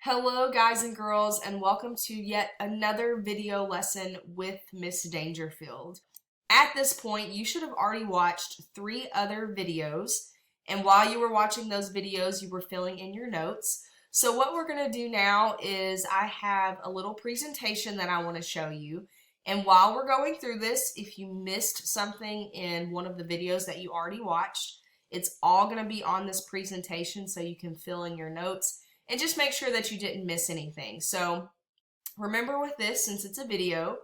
Hello guys and girls, and welcome to yet another video lesson with Miss Dangerfield. At this point, you should have already watched 3 other videos, and while you were watching those videos, you were filling in your notes. So what we're going to do now is I have a little presentation that I want to show you, and while we're going through this, if you missed something in one of the videos that you already watched, it's all going to be on this presentation so you can fill in your notes and just make sure that you didn't miss anything. So remember with this, since it's a video,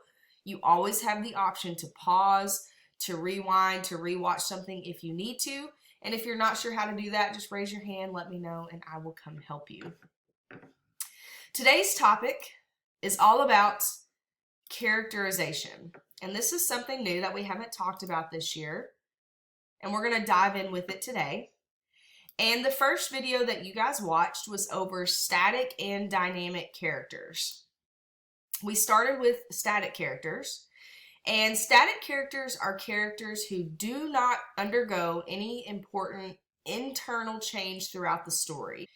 you always have the option to pause, to rewind, to rewatch something if you need to. And if you're not sure how to do that, just raise your hand, let me know, and I will come help you. Today's topic is all about characterization. And this is something new that we haven't talked about this year. And we're going to dive in with it today. And the first video that you guys watched was over static and dynamic characters. We started with static characters, and static characters are characters who do not undergo any important internal change throughout the story.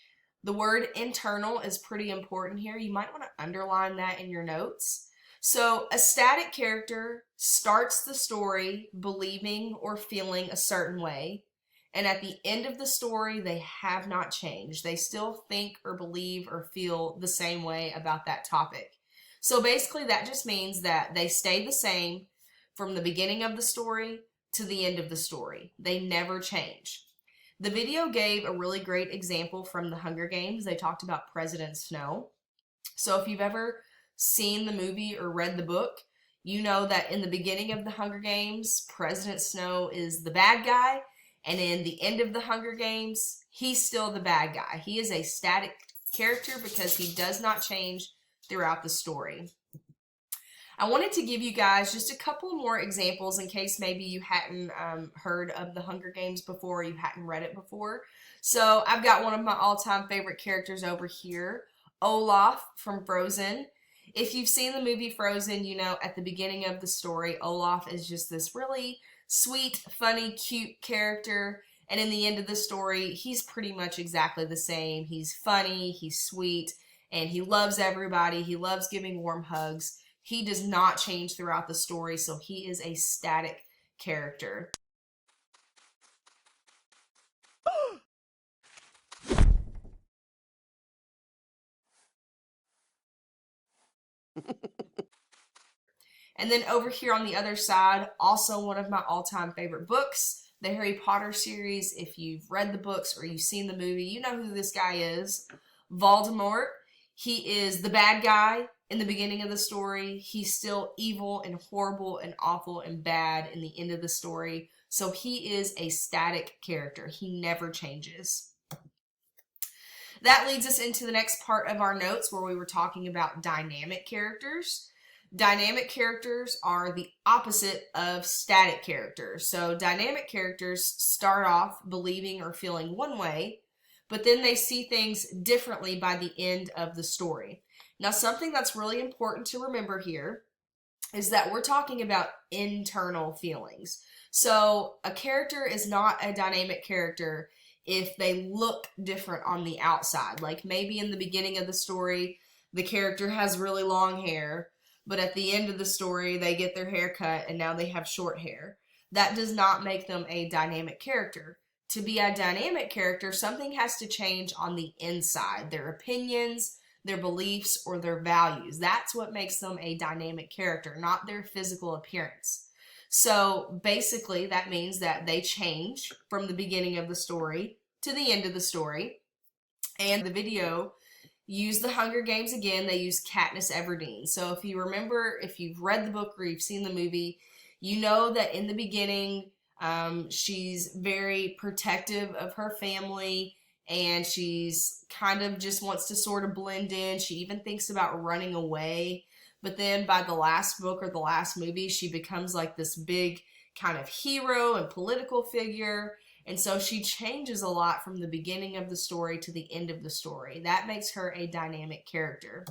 The word internal is pretty important here. You might want to underline that in your notes. So a static character starts the story believing or feeling a certain way. And at the end of the story, they have not changed. They still think or believe or feel the same way about that topic. So basically that just means that they stay the same from the beginning of the story to the end of the story. They never change. The video gave a really great example from the Hunger Games. They talked about President Snow. So if you've ever seen the movie or read the book, you know that in the beginning of the Hunger Games, President Snow is the bad guy. And in the end of the Hunger Games, he's still the bad guy. He is a static character because he does not change throughout the story. I wanted to give you guys just a couple more examples in case maybe you hadn't heard of the Hunger Games before, you hadn't read it before. So I've got one of my all-time favorite characters over here, Olaf from Frozen. If you've seen the movie Frozen, you know at the beginning of the story, Olaf is just this really sweet, funny, cute character, and in the end of the story, he's pretty much exactly the same. He's funny, he's sweet, and he loves everybody. He loves giving warm hugs. He does not change throughout the story, so he is a static character. And then over here on the other side, also one of my all-time favorite books, the Harry Potter series. If you've read the books or you've seen the movie, you know who this guy is. Voldemort. He is the bad guy in the beginning of the story. He's still evil and horrible and awful and bad in the end of the story. So he is a static character. He never changes. That leads us into the next part of our notes where we were talking about dynamic characters. Dynamic characters are the opposite of static characters. So dynamic characters start off believing or feeling one way, but then they see things differently by the end of the story. Now, something that's really important to remember here is that we're talking about internal feelings. So a character is not a dynamic character if they look different on the outside. Like maybe in the beginning of the story, the character has really long hair, but at the end of the story, they get their hair cut and now they have short hair. That does not make them a dynamic character. To be a dynamic character, something has to change on the inside. Their opinions, their beliefs, or their values. That's what makes them a dynamic character, not their physical appearance. So basically, that means that they change from the beginning of the story to the end of the story. And the video use the Hunger Games again. They use Katniss Everdeen. So if you remember, if you've read the book or you've seen the movie, you know that in the beginning, she's very protective of her family, and she's kind of just wants to sort of blend in. She even thinks about running away. But then by the last book or the last movie, she becomes like this big kind of hero and political figure. And so she changes a lot from the beginning of the story to the end of the story. That makes her a dynamic character.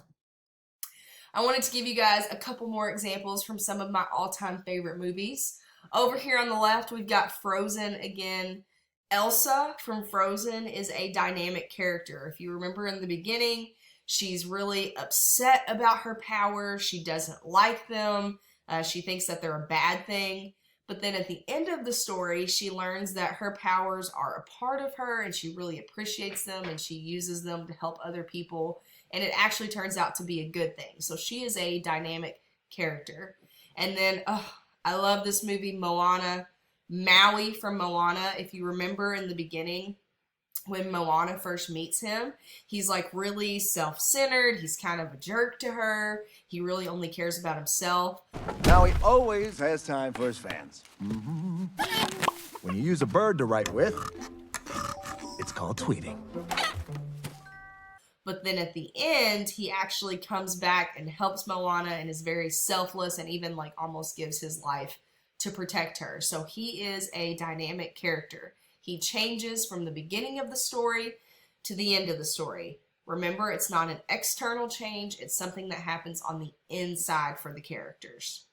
I wanted to give you guys a couple more examples from some of my all-time favorite movies. Over here on the left, we've got Frozen again. Elsa from Frozen is a dynamic character. If you remember in the beginning, She's really upset about her powers. She doesn't like them. She thinks that they're a bad thing. But then at the end of the story, she learns that her powers are a part of her and she really appreciates them and she uses them to help other people. And it actually turns out to be a good thing. So she is a dynamic character. And then, I love this movie, Moana. Maui from Moana, if you remember in the beginning, when Moana first meets him, he's like really self-centered. He's kind of a jerk to her. He really only cares about himself. Now he always has time for his fans. When you use a bird to write with, it's called tweeting. But then at the end, he actually comes back and helps Moana and is very selfless and even like almost gives his life to protect her. So he is a dynamic character. He changes from the beginning of the story to the end of the story. Remember, it's not an external change. It's something that happens on the inside for the characters.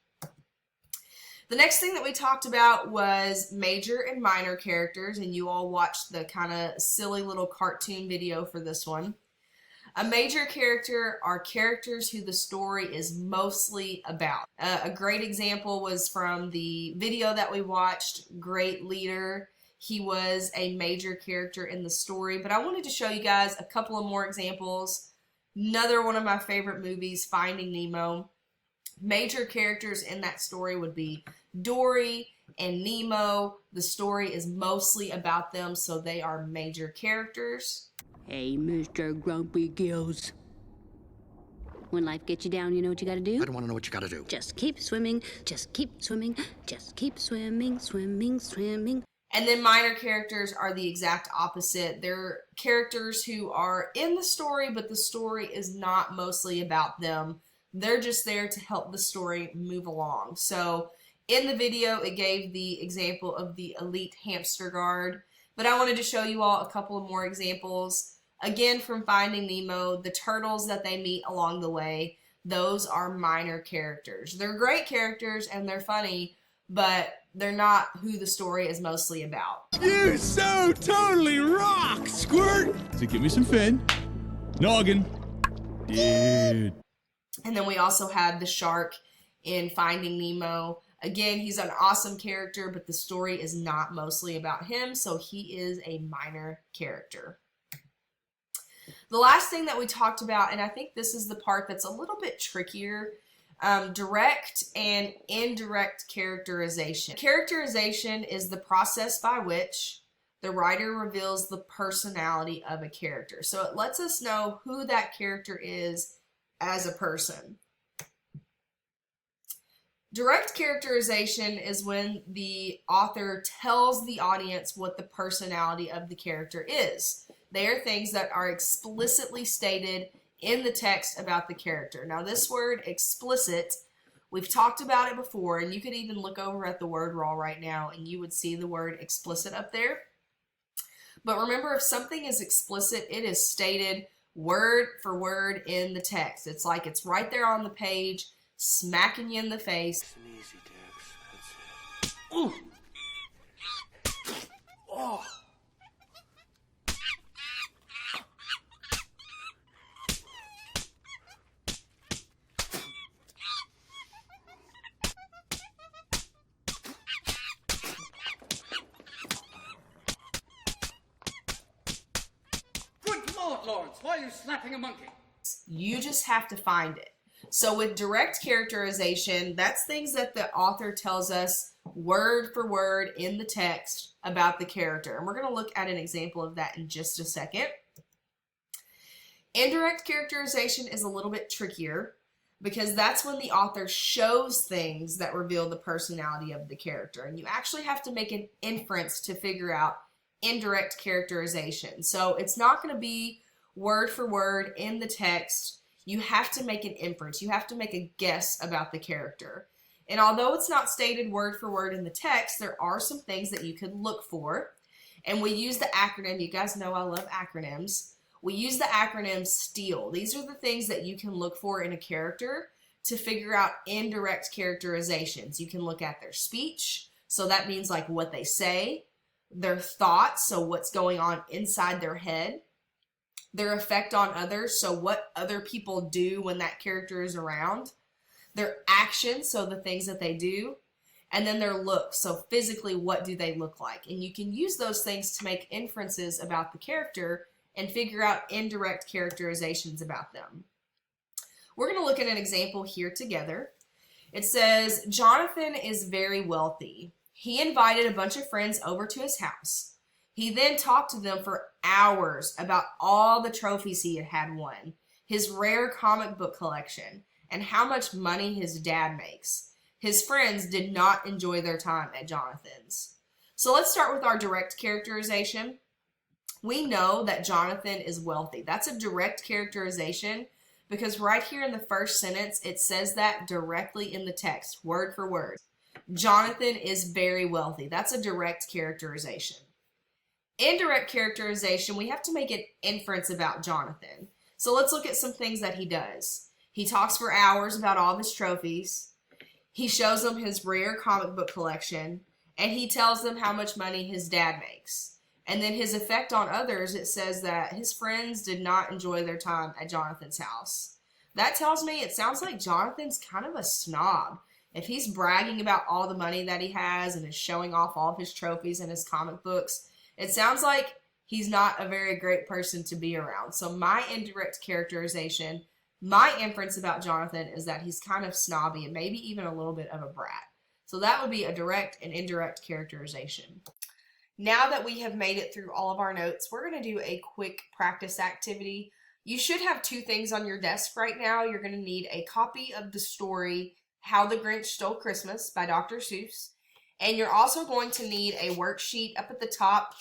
The next thing that we talked about was major and minor characters, and you all watched the kind of silly little cartoon video for this one. A major character are characters who the story is mostly about. A great example was from the video that we watched, Great Leader. He was a major character in the story, but I wanted to show you guys a couple of more examples. Another one of my favorite movies, Finding Nemo. Major characters in that story would be Dory and Nemo. The story is mostly about them, so they are major characters. Hey, Mr. Grumpy Gills. When life gets you down, you know what you gotta do? I don't want to know what you gotta do. Just keep swimming, just keep swimming, just keep swimming, swimming, swimming. And then minor characters are the exact opposite. They're characters who are in the story, but the story is not mostly about them. They're just there to help the story move along. So in the video, it gave the example of the elite hamster guard. But I wanted to show you all a couple of more examples. Again, from Finding Nemo, the turtles that they meet along the way, those are minor characters. They're great characters and they're funny, but they're not who the story is mostly about. You so totally rock, Squirt! So give me some fin. Noggin. Dude. And then we also had the shark in Finding Nemo. Again, he's an awesome character, but the story is not mostly about him, so he is a minor character. The last thing that we talked about, and I think this is the part that's a little bit trickier, direct and indirect characterization. Characterization is the process by which the writer reveals the personality of a character. So it lets us know who that character is as a person. Direct characterization is when the author tells the audience what the personality of the character is. They are things that are explicitly stated in the text about the character. Now this word explicit, we've talked about it before, and you could even look over at the word raw right now and you would see the word explicit up there. But remember, if something is explicit, it is stated word for word in the text. It's like it's right there on the page, smacking you in the face. It's an easy Dex. That's it. Ooh. Oh. Good Lord, Lawrence, why are you slapping a monkey? You just have to find it. So with direct characterization, that's things that the author tells us word for word in the text about the character. And we're going to look at an example of that in just a second. Indirect characterization is a little bit trickier because that's when the author shows things that reveal the personality of the character. And you actually have to make an inference to figure out indirect characterization. So it's not going to be word for word in the text. You have to make an inference. You have to make a guess about the character. And although it's not stated word for word in the text, there are some things that you could look for. And we use the acronym. You guys know I love acronyms. We use the acronym STEAL. These are the things that you can look for in a character to figure out indirect characterizations. You can look at their speech. So that means like what they say, their thoughts, so what's going on inside their head, their effect on others, so what other people do when that character is around, their actions, so the things that they do, and then their looks, so physically what do they look like. And you can use those things to make inferences about the character and figure out indirect characterizations about them. We're going to look at an example here together. It says, Jonathan is very wealthy. He invited a bunch of friends over to his house. He then talked to them for hours about all the trophies he had won, his rare comic book collection, and how much money his dad makes. His friends did not enjoy their time at Jonathan's. So let's start with our direct characterization. We know that Jonathan is wealthy. That's a direct characterization because right here in the first sentence, it says that directly in the text, word for word. Jonathan is very wealthy. That's a direct characterization. Indirect characterization, we have to make an inference about Jonathan. So let's look at some things that he does. He talks for hours about all of his trophies. He shows them his rare comic book collection, and he tells them how much money his dad makes. And then his effect on others, it says that his friends did not enjoy their time at Jonathan's house. That tells me it sounds like Jonathan's kind of a snob. If he's bragging about all the money that he has and is showing off all of his trophies and his comic books, it sounds like he's not a very great person to be around. So my indirect characterization, my inference about Jonathan is that he's kind of snobby and maybe even a little bit of a brat. So that would be a direct and indirect characterization. Now that we have made it through all of our notes, we're going to do a quick practice activity. You should have two things on your desk right now. You're going to need a copy of the story, How the Grinch Stole Christmas by Dr. Seuss. And you're also going to need a worksheet up at the top.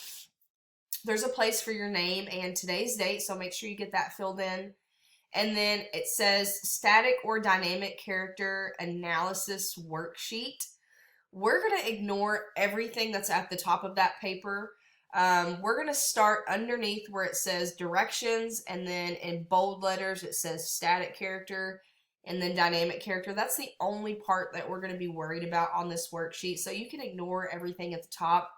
There's a place for your name and today's date, so make sure you get that filled in. And then it says Static or Dynamic Character Analysis Worksheet. We're going to ignore everything that's at the top of that paper. We're going to start underneath where it says Directions, and then in bold letters it says Static Character, and then Dynamic Character. That's the only part that we're going to be worried about on this worksheet, so you can ignore everything at the top.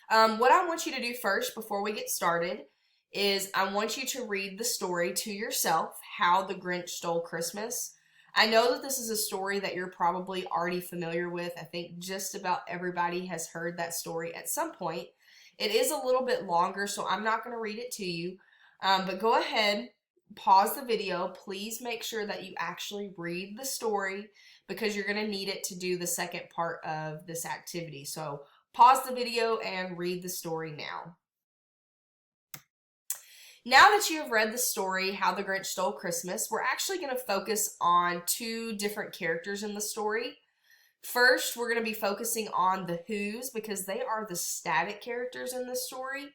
What I want you to do first before we get started is I want you to read the story to yourself, How the Grinch Stole Christmas. I know that this is a story that you're probably already familiar with. I think just about everybody has heard that story at some point. It is a little bit longer, so I'm not going to read it to you, but go ahead, pause the video. Please make sure that you actually read the story because you're going to need it to do the second part of this activity. So pause the video and read the story now. Now that you have read the story, How the Grinch Stole Christmas, we're actually going to focus on two different characters in the story. First, we're going to be focusing on the Who's because they are the static characters in this story.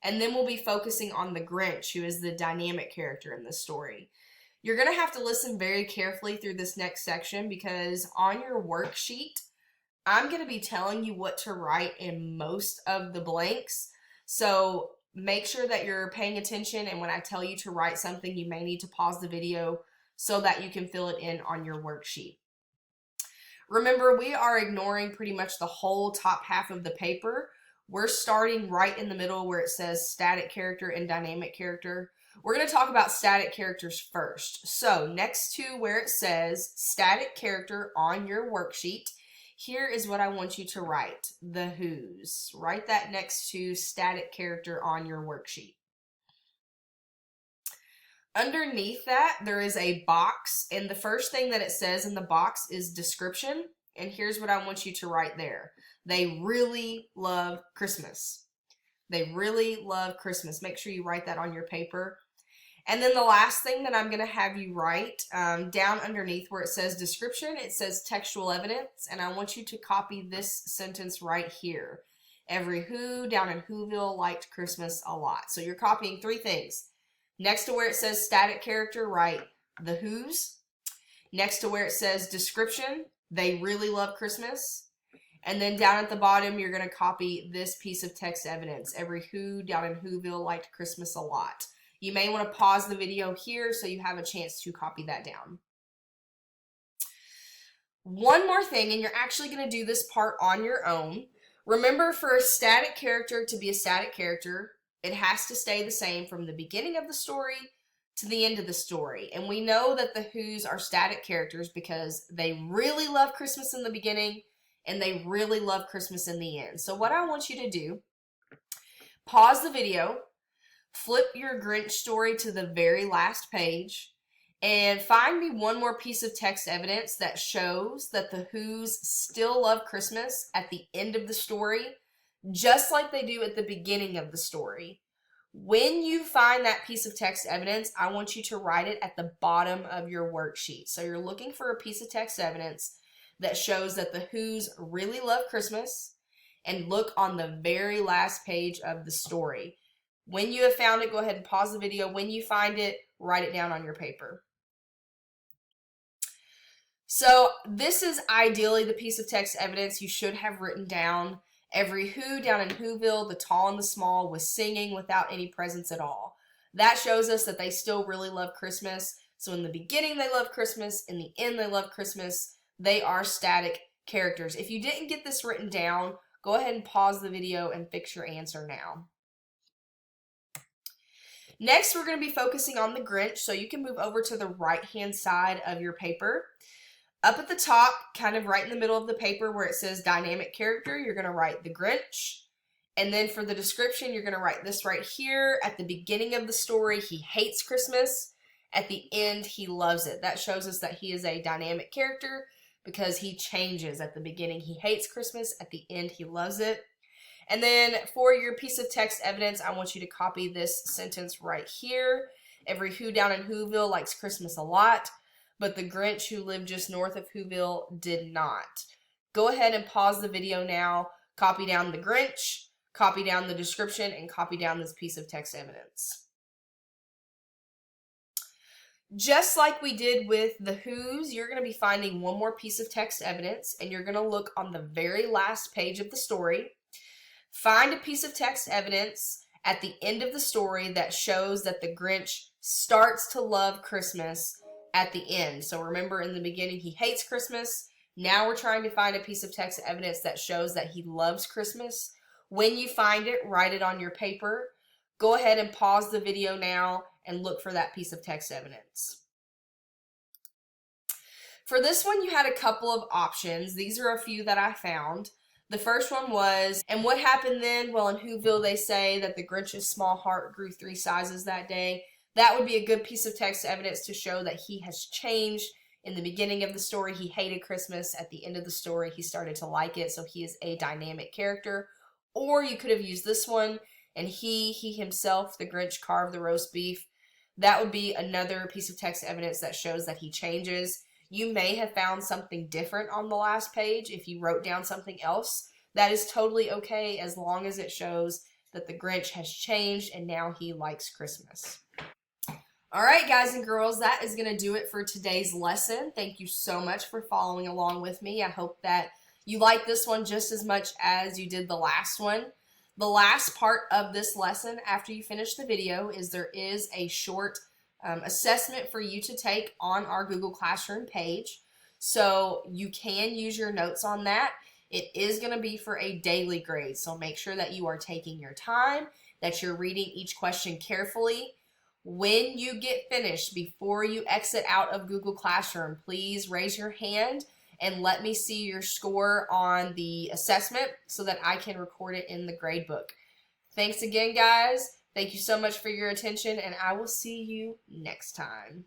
And then we'll be focusing on the Grinch, who is the dynamic character in this story. You're going to have to listen very carefully through this next section because on your worksheet, I'm going to be telling you what to write in most of the blanks. So make sure that you're paying attention, and when I tell you to write something, you may need to pause the video so that you can fill it in on your worksheet. Remember, we are ignoring pretty much the whole top half of the paper. We're starting right in the middle where it says static character and dynamic character. We're going to talk about static characters first. So next to where it says static character on your worksheet, here is what I want you to write, the Who's. Write that next to static character on your worksheet. Underneath that, there is a box, and the first thing that it says in the box is description, and here's what I want you to write there. They really love Christmas. They really love Christmas. Make sure you write that on your paper. And then the last thing that I'm going to have you write, down underneath where it says description, it says textual evidence, and I want you to copy this sentence right here. Every Who down in Whoville liked Christmas a lot. So you're copying three things. Next to where it says static character, write the Who's. Next to where it says description, they really love Christmas. And then down at the bottom, you're going to copy this piece of text evidence. Every Who down in Whoville liked Christmas a lot. You may want to pause the video here so you have a chance to copy that down. One more thing, and you're actually going to do this part on your own. Remember, for a static character to be a static character, It has to stay the same from the beginning of the story to the end of the story. And we know that the Who's are static characters because they really love Christmas in the beginning and they really love Christmas in the end. So what I want you to do, pause the video, flip your Grinch story to the very last page, and find me one more piece of text evidence that shows that the Who's still love Christmas at the end of the story, just like they do at the beginning of the story. When you find that piece of text evidence, I want you to write it at the bottom of your worksheet. So you're looking for a piece of text evidence that shows that the Who's really love Christmas, and look on the very last page of the story. When you have found it, go ahead and pause the video. When you find it, write it down on your paper. So this is ideally the piece of text evidence you should have written down. Every Who down in Whoville, the tall and the small, was singing without any presents at all. That shows us that they still really love Christmas. So in the beginning they love Christmas, in the end they love Christmas. They are static characters. If you didn't get this written down, go ahead and pause the video and fix your answer now. Next, we're going to be focusing on the Grinch, so you can move over to the right-hand side of your paper. Up at the top, kind of right in the middle of the paper where it says dynamic character, you're going to write the Grinch. And then for the description, you're going to write this right here. At the beginning of the story, he hates Christmas. At the end, he loves it. That shows us that he is a dynamic character because he changes. At the beginning, he hates Christmas. At the end, he loves it. And then for your piece of text evidence, I want you to copy this sentence right here. Every Who down in Whoville likes Christmas a lot, but the Grinch who lived just north of Whoville did not. Go ahead and pause the video now, copy down the Grinch, copy down the description, and copy down this piece of text evidence. Just like we did with the Who's, you're going to be finding one more piece of text evidence, and you're going to look on the very last page of the story. Find a piece of text evidence at the end of the story that shows that the Grinch starts to love Christmas at the end. So remember, in the beginning he hates Christmas. Now we're trying to find a piece of text evidence that shows that he loves Christmas. When you find it, write it on your paper. Go ahead and pause the video now and look for that piece of text evidence. For this one, you had a couple of options. These are a few that I found. The first one was, and what happened then? Well, in Whoville, they say that the Grinch's small heart grew 3 sizes that day. That would be a good piece of text evidence to show that he has changed. In the beginning of the story, he hated Christmas. At the end of the story, he started to like it, so he is a dynamic character. Or you could have used this one, and he himself, the Grinch, carved the roast beef. That would be another piece of text evidence that shows that he changes. You may have found something different on the last page if you wrote down something else. That is totally okay as long as it shows that the Grinch has changed and now he likes Christmas. Alright guys and girls, that is going to do it for today's lesson. Thank you so much for following along with me. I hope that you like this one just as much as you did the last one. The last part of this lesson after you finish the video is there is a short assessment for you to take on our Google Classroom page. So you can use your notes on that. It is going to be for a daily grade. So make sure that you are taking your time, that you're reading each question carefully. When you get finished, before you exit out of Google Classroom, please raise your hand and let me see your score on the assessment so that I can record it in the grade book. Thanks again, guys. Thank you so much for your attention, and I will see you next time.